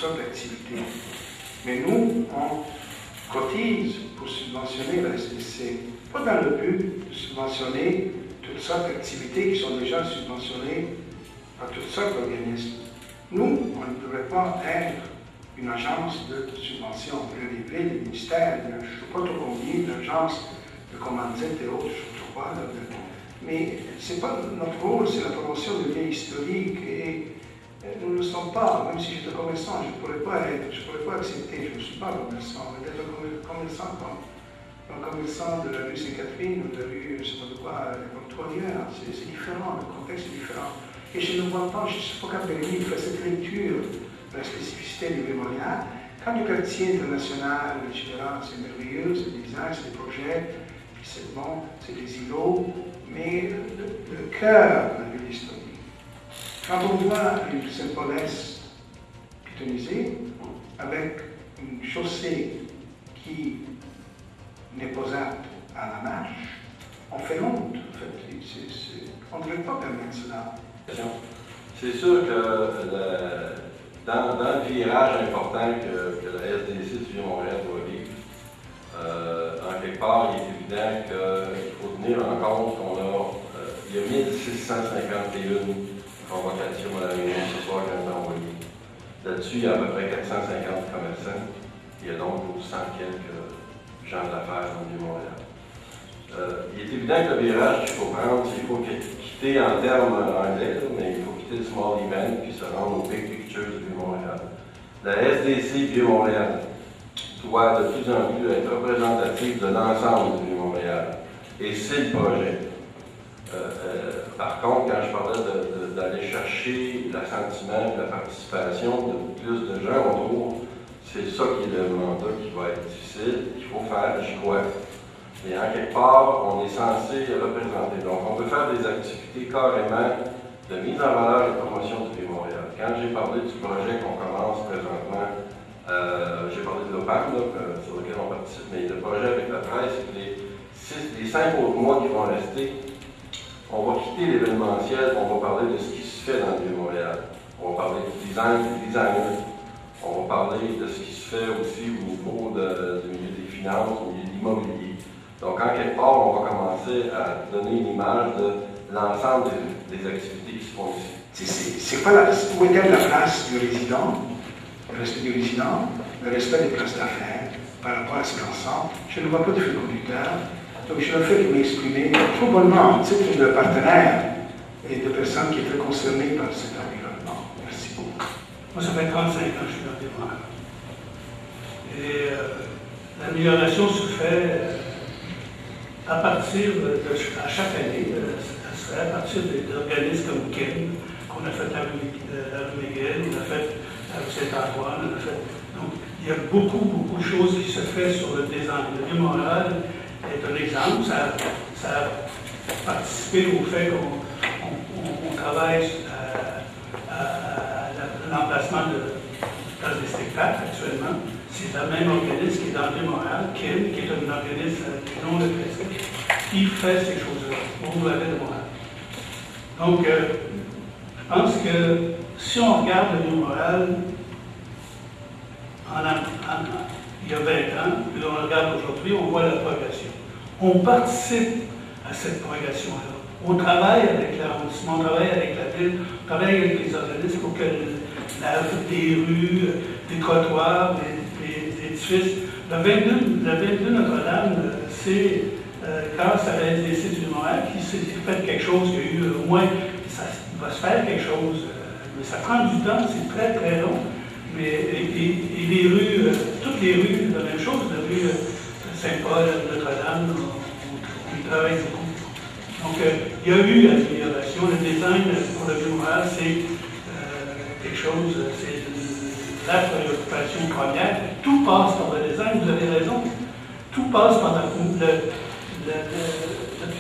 sortes d'activités. Mais nous, on cotise pour subventionner la SDC, pas dans le but de subventionner toutes sortes d'activités qui sont déjà subventionnées par toutes sortes d'organismes. Nous, on ne devrait pas être une agence de subvention. Les ministères, je ne sais pas trop combien d'agences de commandite et autres, je ne sais pas. Mais c'est pas notre rôle, c'est la promotion de biens historiques. Et nous ne le sommes pas. Même si j'étais commerçant, je ne pourrais pas accepter, je ne suis pas commerçant. Mais d'être commerçant comme un commerçant de la rue Sainte-Catherine ou de la rue, je ne sais pas de quoi, Portorière, c'est différent, le contexte est différent. Et je ne vois pas, je ne suis pas capable de faire cette lecture de la spécificité du mémorial. Quand le quartier international, etc., c'est merveilleux, c'est des designs, c'est des projets, puis c'est bon, c'est des îlots, mais le cœur de la ville historique. Quand on voit une Saint-Paulès pitonnisée, avec une chaussée qui n'est pas apte à la marche, on fait honte, en fait. On ne devrait pas permettre cela. C'est sûr que dans le virage important que la SDC du Vieux-Montréal doit vivre, en quelque part, il est évident qu'il faut tenir en compte qu'on a, il y a 1651 convocations à la réunion ce soir qu'on a envoyées. Là-dessus, il y a à peu près 450 commerçants. Il y a donc 100 quelques gens d'affaires au Vieux-Montréal. Il est évident que le virage qu'il faut prendre, il faut quitter en termes anglais, mais il faut quitter le small event puis se rendre au big picture du Vieux-Montréal. La SDC Vieux-Montréal doit de plus en plus être représentative de l'ensemble du Vieux-Montréal. Et c'est le projet. Par contre, quand je parlais d'aller chercher l'assentiment et la participation de plus de gens autour, c'est ça qui est le mandat qui va être difficile, qu'il faut faire, j'y crois. Et en quelque part, on est censé représenter. Donc, on peut faire des activités carrément de mise en valeur et de promotion du Vieux-Montréal. Quand j'ai parlé du projet qu'on commence présentement, j'ai parlé de l'OPAM, sur lequel on participe, mais le projet avec la presse, les 5 autres mois qui vont rester, on va quitter l'événementiel, on va parler de ce qui se fait dans le Vieux-Montréal. On va parler du design, des designers. On va parler de ce qui se fait aussi au niveau du milieu des finances, au milieu de l'immobilier. Donc, en quelque part, on va commencer à donner une image de l'ensemble des activités qui se font ici. C'est pas où est-elle la place du résident, le respect du résident, le respect des places d'affaires par rapport à cet ensemble. Je ne vois pas de fil conducteur, donc je ne fais que m'exprimer trop bonnement en titre de partenaire et de personnes qui étaient concernées par cet environnement. Merci beaucoup. Moi, ça fait 35 ans que je suis dans le développement. Et l'amélioration se fait à partir à chaque année, ça se fait à partir d'organismes comme KEM, qu'on a fait à la rue Miguel, on a fait à Saint-Antoine, on a fait. Donc, il y a beaucoup de choses qui se font sur le design. Le Vieux-Montréal est un exemple. Ça a participé au fait qu'on travaille à l'emplacement de place des spectacles actuellement. C'est le même organisme qui est dans le Vieux-Montréal, KEM, qui est un organisme non lucratif, qui fait ces choses-là pour la ville de Montréal. Donc, je pense que si on regarde le Vieux-Montréal il y a 20 ans, puis on regarde aujourd'hui, on voit la progression. On participe à cette progression-là. On travaille avec l'arrondissement, on travaille avec la ville, on travaille avec les organismes pour que des rues, des trottoirs, des édifices. Le 22 Notre-Dame, c'est grâce à la SDC du Montréal qui s'est fait quelque chose, il y a eu au moins, il va se faire quelque chose, mais ça prend du temps, c'est très très long. Mais, et les rues, toutes les rues, la même chose, la rue Saint-Paul, Notre-Dame, on travaille beaucoup. Donc, il y a eu l'amélioration. Le design pour le Vieux-Montréal, c'est quelque chose, c'est la préoccupation première. Tout passe par le design, vous avez raison. Tout passe par le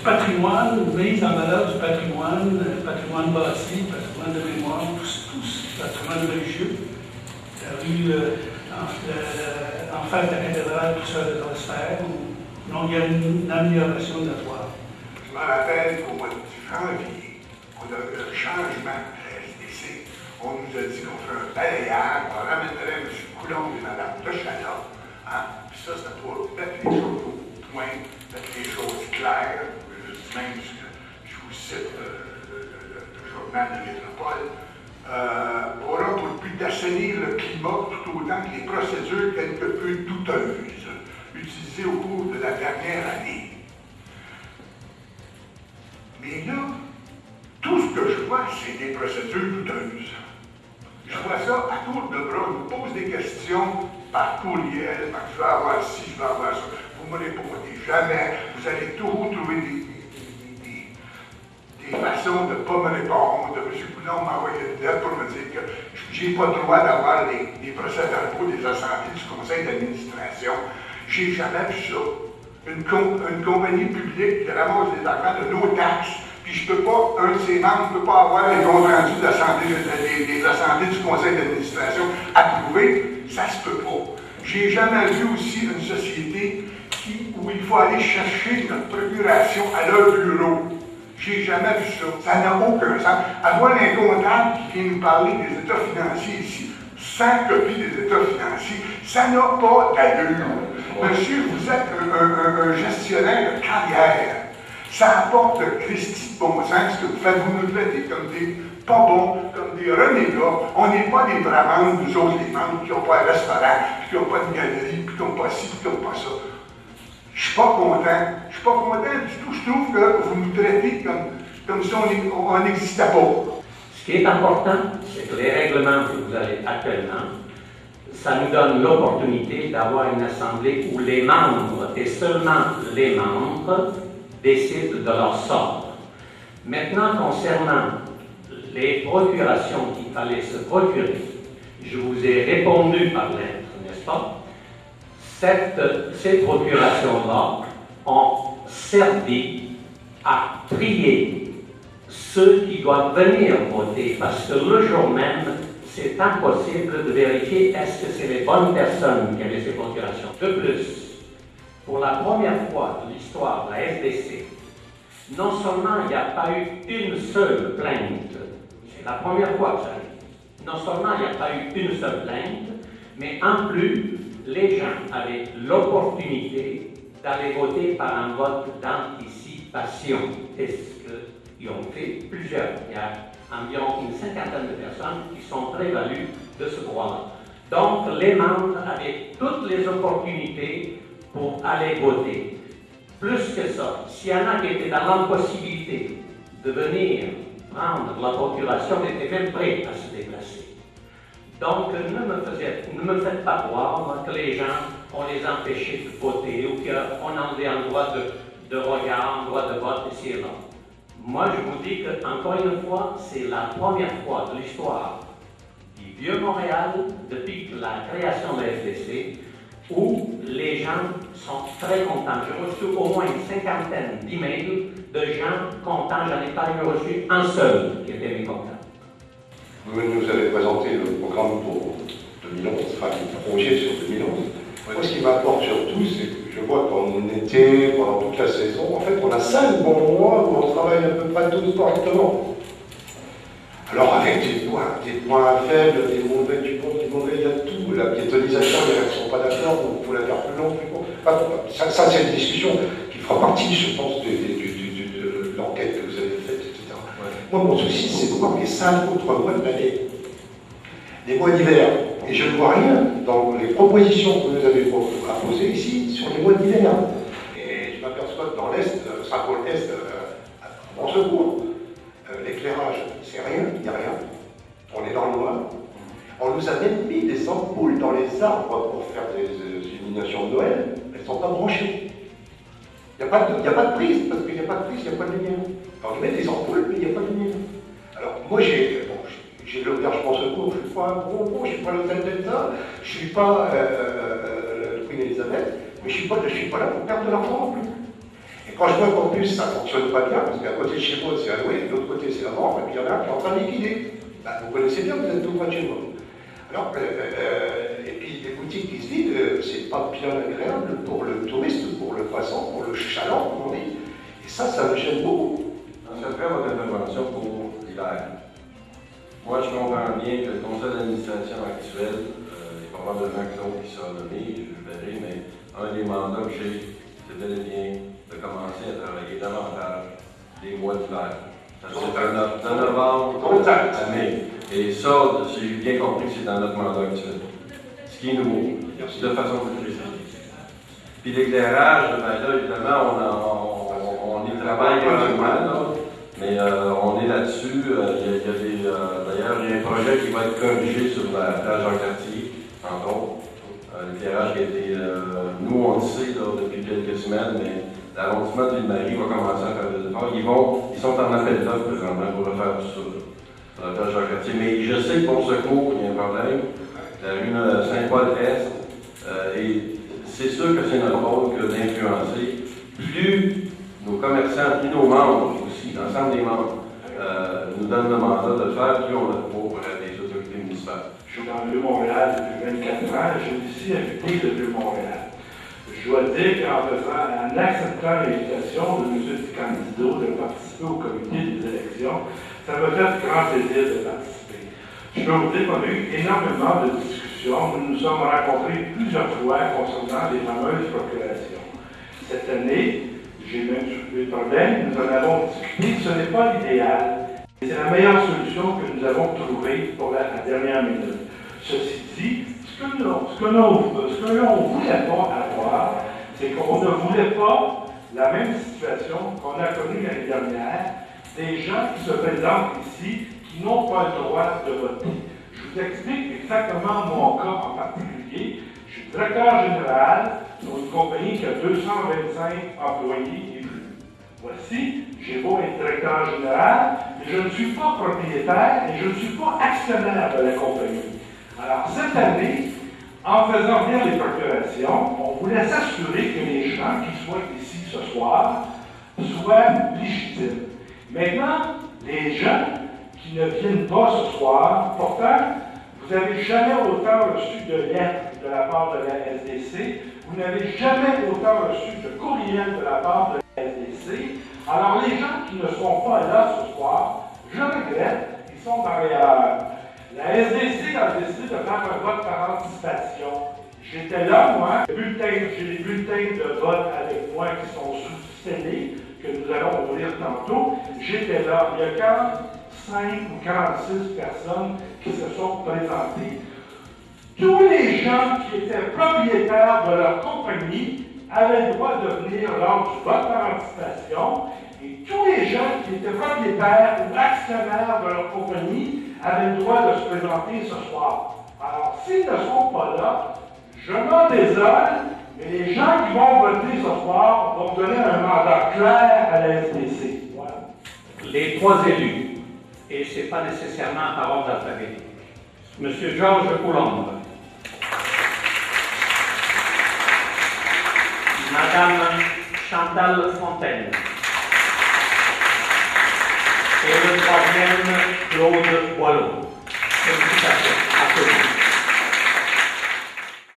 patrimoine, mise en valeur du patrimoine bâti, patrimoine de mémoire, tout patrimoine religieux. La rue, en face de la cathédrale, tout ça doit se faire. Donc, il y a une amélioration de la toile. Je me rappelle qu'au mois de janvier, on a eu un changement à la SDC. on nous a dit qu'on ferait un balayage, on ramènerait M. Coulombe et Mme de Chana. Hein? Puis ça, c'était pour mettre les choses au point, mettre les choses claires. Même, je vous cite le journal de Métropole. Aura pour but d'assainir le climat tout autant que les procédures quelque peu douteuses utilisées au cours de la dernière année. Mais là, tout ce que je vois, c'est des procédures douteuses. Je vois ça à tour de bras, on me pose des questions par courriel, par je vais avoir ci, je vais avoir ça. Vous ne me répondez jamais, vous allez toujours trouver des façons de ne pas me répondre. M. Coulomb m'a envoyé une lettre pour me dire que je n'ai pas le droit d'avoir les procès-verbaux des assemblées du conseil d'administration. Je n'ai jamais vu ça. Une compagnie publique qui ramasse des argent de nos taxes, puis je peux pas, un de ses membres ne peut pas avoir les comptes rendus des assemblées du conseil d'administration approuvés, ça se peut pas. J'ai jamais vu aussi une société où il faut aller chercher notre procuration à leur bureau. J'ai jamais vu ça. Ça n'a aucun sens. Avoir un comptable qui vient nous parler des états financiers ici, sans copie des états financiers, ça n'a pas d'allure. Monsieur, vous êtes un gestionnaire de carrière. Ça apporte de Christi de bon sens ce que vous faites. Vous nous traitez comme des pas bons, comme des renégats. On n'est pas des bramantes, nous autres, les membres qui n'ont pas un restaurant, puis qui n'ont pas de galerie, puis qui n'ont pas ci, puis qui n'ont pas ça. Je suis pas content. Je suis pas content du tout. Je trouve que vous nous traitez comme si on n'existait pas. Ce qui est important, c'est que les règlements que vous avez actuellement, ça nous donne l'opportunité d'avoir une assemblée où les membres, et seulement les membres, décident de leur sort. Maintenant, concernant les procurations qu'il fallait se procurer, je vous ai répondu par lettre, n'est-ce pas? Ces procurations-là ont servi à trier ceux qui doivent venir voter, parce que le jour même, c'est impossible de vérifier est-ce que c'est les bonnes personnes qui avaient ces procurations. De plus, pour la première fois de l'histoire de la SDC, non seulement il n'y a pas eu une seule plainte, c'est la première fois que ça arrive, non seulement il n'y a pas eu une seule plainte, mais en plus, les gens avaient l'opportunité d'aller voter par un vote d'anticipation. C'est ce qu'ils ont fait plusieurs. Il y a environ une cinquantaine de personnes qui sont prévalues de ce droit-là. Donc, les membres avaient toutes les opportunités pour aller voter. Plus que ça, s'il y en a qui étaient dans l'impossibilité de venir prendre la procuration, ils étaient même prêts à se déplacer. Donc, ne me faites pas croire que les gens, on les empêchait de voter ou qu'on enlevait un droit de regard, un droit de vote ici et là. Moi, je vous dis que, encore une fois, c'est la première fois de l'histoire du Vieux-Montréal, depuis la création de la FDC, où les gens sont très contents. J'ai reçu au moins une cinquantaine d'emails de gens contents. J'en ai pas reçu un seul qui était mécontent. Vous nous avez présenté le programme pour 2011, enfin le projet sur 2011. Moi, ce qui m'importe surtout, c'est que je vois qu'en été, pendant toute la saison, en fait, on a 5 bons mois où on travaille à peu près tous correctement. Alors, avec des points faibles, des mauvais, il y a tout. La piétonisation, il y en a qui ne sont pas d'accord, donc il faut la faire plus long, plus court. Enfin, ça, c'est une discussion qui fera partie, je pense, de l'enquête que vous avez faite, etc. Ouais. Moi, mon souci, c'est de voir les 5 autres mois de l'année. Les mois d'hiver. Et je ne vois rien dans les propositions que vous nous avez proposées ici sur les mois d'hiver. Et je m'aperçois que dans l'Est, Saint-Paul-Est, en secours, l'éclairage, c'est rien, il n'y a rien. On est dans le noir. On nous a même mis des ampoules dans les arbres pour faire des illuminations de Noël. Elles ne sont pas branchées. Il n'y a pas de prise, parce qu'il n'y a pas de prise, il n'y a pas de lumière. Alors je mets des ampoules, mais il n'y a pas de lumière. Alors moi j'ai l'auberge secours, je ne suis pas un gros, je ne suis pas l'hôtel d'État, je ne suis pas le Queen Elizabeth, mais je ne suis pas là pour perdre de l'argent non plus. Et quand je vois qu'en plus ça ne fonctionne pas bien, parce qu'à côté de chez moi c'est à louer, de l'autre côté c'est la vente, et puis il y en a un qui est en train de liquider. Ben, vous connaissez bien, vous êtes tout près de chez moi. Alors, et puis les boutiques qui se vident, c'est pas bien agréable pour le touriste, pour le passant, pour le chaland, comme on dit. Et ça me gêne beaucoup. Ça fait votre intervention pour l'hiver. Moi, je comprends bien que le conseil d'administration actuel, et probablement que l'autre qui sera nommé, je verrai, mais un des mandats que j'ai, c'est bel et bien de commencer à travailler davantage les mois d'hiver. De novembre à mai. Et ça, j'ai bien compris que c'est dans notre mandat actuel. Ce qui est nouveau, de façon plus précise. Puis l'éclairage, ben là, évidemment, on y travaille énormément, là, mais on est là-dessus. D'ailleurs, il y a un projet qui va être corrigé sur la plage Jean-Cartier, entre autres. L'éclairage qui a été, nous on le sait là, depuis quelques semaines, mais l'arrondissement de Ville-Marie va commencer à faire des efforts. Ils sont en appel d'offres présentement pour refaire tout ça, sur la plage Jean-Cartier. Mais je sais que pour Secours, il y a un problème. La rue Saint-Paul-Est, et c'est sûr que c'est notre rôle que d'influencer. Plus nos commerçants, plus nos membres aussi, l'ensemble des membres, nous donnent le mandat de le faire, plus on a de poids pour les autorités municipales. Je suis dans le Vieux-Montréal depuis 24 ans et j'ai aussi habité le Vieux-Montréal. Je dois dire en acceptant l'invitation de M. Di Candido de participer au comité des élections, ça m'a fait grand plaisir de participer. Je peux vous dire qu'on a eu énormément de discussions. Nous nous sommes rencontrés plusieurs fois concernant les fameuses procurations. Cette année, j'ai même soulevé le problème, nous en avons discuté, ce n'est pas l'idéal. C'est la meilleure solution que nous avons trouvée pour la dernière minute. Ceci dit, ce que l'on ne voulait pas avoir, c'est qu'on ne voulait pas la même situation qu'on a connue l'année dernière, des gens qui se présentent ici qui n'ont pas le droit de voter. Je vous explique exactement mon cas en particulier. Je suis directeur général pour une compagnie qui a 225 employés et plus. Voici, j'ai beau être directeur général, mais je ne suis pas propriétaire et je ne suis pas actionnaire de la compagnie. Alors, cette année, en faisant venir les procurations, on voulait s'assurer que les gens qui soient ici ce soir soient légitimes. Maintenant, les gens qui ne viennent pas ce soir, pourtant, vous n'avez jamais autant reçu de lettres de la part de la SDC, vous n'avez jamais autant reçu de courriels de la part de la SDC. Alors, les gens qui ne sont pas là ce soir, je regrette, ils sont dans l'erreur. La SDC a décidé de faire un vote par anticipation. J'étais là, moi. J'ai les bulletins de vote avec moi qui sont sous-scellés, que nous allons ouvrir tantôt. J'étais là. Il y a 45 ou 46 personnes qui se sont présentées. Tous les gens qui étaient propriétaires de leur compagnie avaient le droit de venir lors du vote par anticipation. Et tous les gens qui étaient propriétaires ou actionnaires de leur compagnie avaient le droit de se présenter ce soir. Alors, s'ils ne sont pas là, je m'en désole, mais les gens qui vont voter ce soir vont donner un mandat clair à la SDC. Voilà. Les trois élus, et ce n'est pas nécessairement par ordre alphabétique. Monsieur Georges Coulombe. Madame Chantal Fontaine. Et le troisième, Claude Boileau. Félicitations. Applaudissements.